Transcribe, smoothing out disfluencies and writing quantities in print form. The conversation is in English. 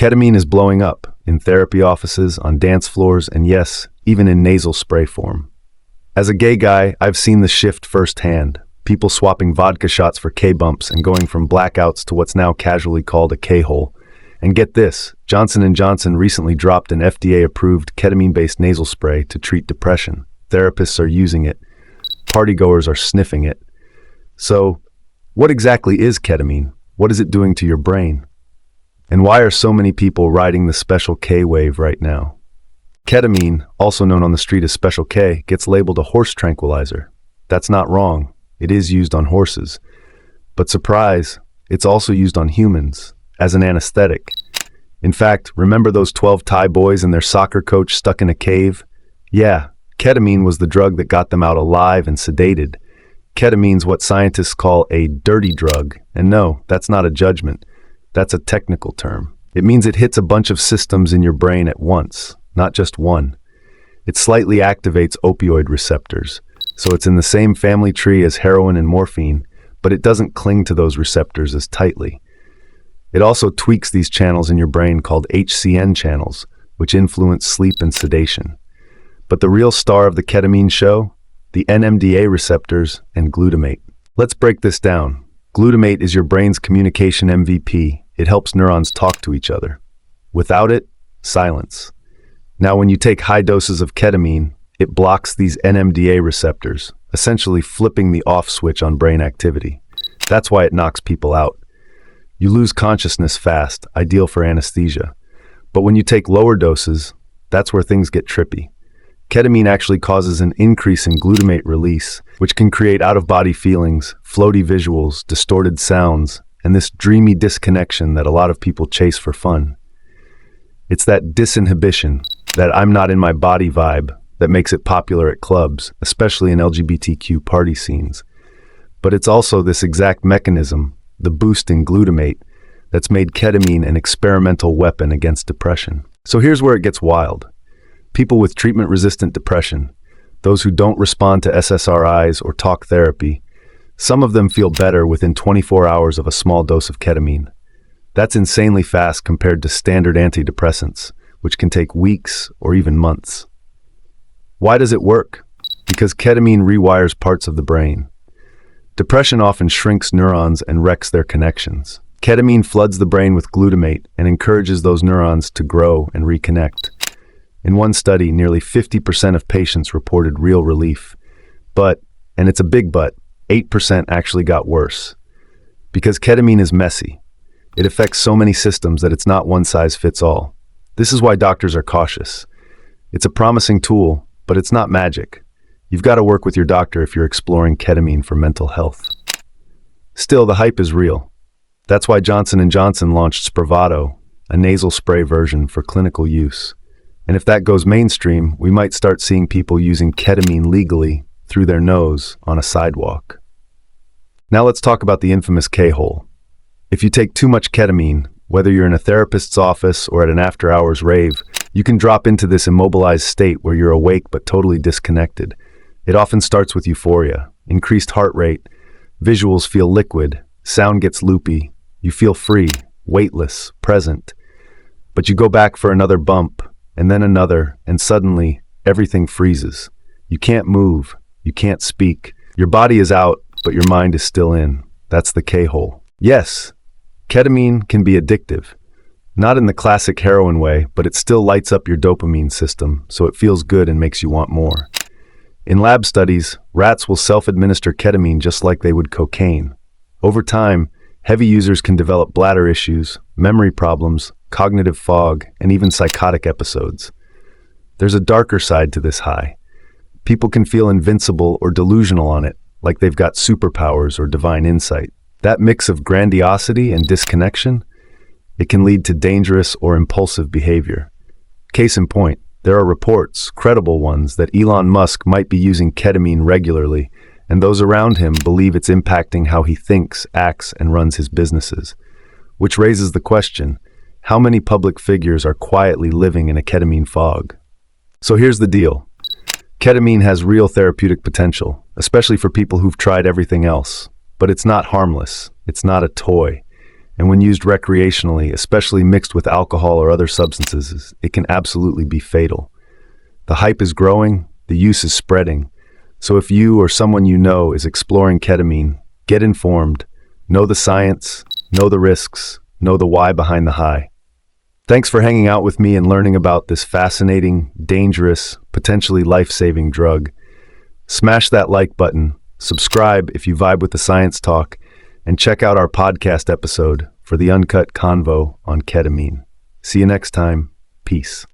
Ketamine is blowing up in therapy offices, on dance floors, and yes, even in nasal spray form. As a gay guy, I've seen the shift firsthand. People swapping vodka shots for K-bumps and going from blackouts to what's now casually called a K-hole. And get this, Johnson & Johnson recently dropped an FDA-approved ketamine-based nasal spray to treat depression. Therapists are using it. Partygoers are sniffing it. So, what exactly is ketamine? What is it doing to your brain? And why are so many people riding the Special K wave right now? Ketamine, also known on the street as Special K, gets labeled a horse tranquilizer. That's not wrong. It is used on horses. But surprise, it's also used on humans, as an anesthetic. In fact, remember those 12 Thai boys and their soccer coach stuck in a cave? Yeah, ketamine was the drug that got them out alive and sedated. Ketamine's what scientists call a dirty drug. And no, that's not a judgment. That's a technical term. It means it hits a bunch of systems in your brain at once, not just one. It slightly activates opioid receptors. So it's in the same family tree as heroin and morphine, but it doesn't cling to those receptors as tightly. It also tweaks these channels in your brain called HCN channels, which influence sleep and sedation. But the real star of the ketamine show? The NMDA receptors and glutamate. Let's break this down. Glutamate is your brain's communication MVP. It helps neurons talk to each other. Without it, silence. Now, when you take high doses of ketamine, it blocks these NMDA receptors, essentially flipping the off switch on brain activity. That's why it knocks people out. You lose consciousness fast, ideal for anesthesia. But when you take lower doses, that's where things get trippy. Ketamine actually causes an increase in glutamate release, which can create out-of-body feelings, floaty visuals, distorted sounds, and this dreamy disconnection that a lot of people chase for fun. It's that disinhibition, that I'm not in my body vibe, that makes it popular at clubs, especially in LGBTQ party scenes. But it's also this exact mechanism, the boost in glutamate, that's made ketamine an experimental weapon against depression. So here's where it gets wild. People with treatment-resistant depression, those who don't respond to SSRIs or talk therapy, some of them feel better within 24 hours of a small dose of ketamine. That's insanely fast compared to standard antidepressants, which can take weeks or even months. Why does it work? Because ketamine rewires parts of the brain. Depression often shrinks neurons and wrecks their connections. Ketamine floods the brain with glutamate and encourages those neurons to grow and reconnect. In one study, nearly 50% of patients reported real relief. But, and it's a big but, 8% actually got worse. Because ketamine is messy. It affects so many systems that it's not one size fits all. This is why doctors are cautious. It's a promising tool, but it's not magic. You've got to work with your doctor if you're exploring ketamine for mental health. Still, the hype is real. That's why Johnson & Johnson launched Spravato, a nasal spray version for clinical use. And if that goes mainstream, we might start seeing people using ketamine legally through their nose on a sidewalk. Now let's talk about the infamous K-hole. If you take too much ketamine, whether you're in a therapist's office or at an after-hours rave, you can drop into this immobilized state where you're awake but totally disconnected. It often starts with euphoria, increased heart rate, visuals feel liquid, sound gets loopy, you feel free, weightless, present. But you go back for another bump, and then another, and suddenly, everything freezes. You can't move, you can't speak. Your body is out, but your mind is still in. That's the K-hole. Yes, ketamine can be addictive. Not in the classic heroin way, but it still lights up your dopamine system, so it feels good and makes you want more. In lab studies, rats will self-administer ketamine just like they would cocaine. Over time, heavy users can develop bladder issues, memory problems, cognitive fog, and even psychotic episodes. There's a darker side to this high. People can feel invincible or delusional on it, like they've got superpowers or divine insight. That mix of grandiosity and disconnection, it can lead to dangerous or impulsive behavior. Case in point, there are reports, credible ones, that Elon Musk might be using ketamine regularly, and those around him believe it's impacting how he thinks, acts, and runs his businesses. Which raises the question, how many public figures are quietly living in a ketamine fog? So here's the deal. Ketamine has real therapeutic potential, especially for people who've tried everything else. But it's not harmless. It's not a toy. And when used recreationally, especially mixed with alcohol or other substances, it can absolutely be fatal. The hype is growing, the use is spreading. So if you or someone you know is exploring ketamine, get informed, know the science, know the risks, know the why behind the high. Thanks for hanging out with me and learning about this fascinating, dangerous, potentially life-saving drug. Smash that like button, subscribe if you vibe with the science talk, and check out our podcast episode for the uncut convo on ketamine. See you next time. Peace.